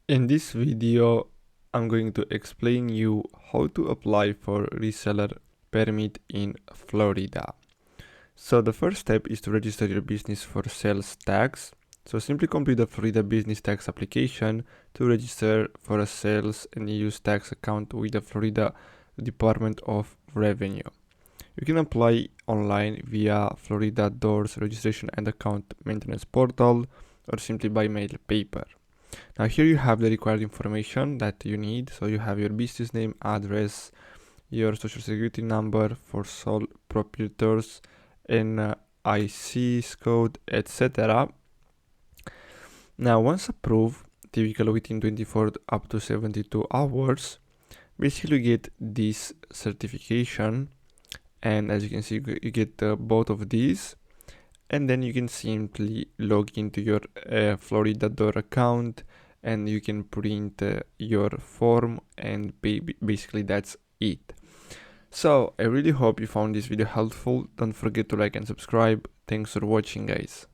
In this video, I'm going to explain you how to apply for reseller permit in Florida. So the first step is to register your business for sales tax. So simply complete the Florida business tax application to register for a sales and use tax account with the Florida Department of Revenue. You can apply online via Florida Doors Registration and Account Maintenance Portal or simply by mail paper. Now here you have the required information that you need. So you have your business name, address, your social security number for sole proprietors, NIC code, etc. Now once approved, typically within 24 up to 72 hours, basically you get this certification, and as you can see you get both of these, and then you can simply log into your Florida Door account and you can print your form, and basically that's it. So I really hope you found this video helpful. Don't forget to like and subscribe. Thanks for watching, guys.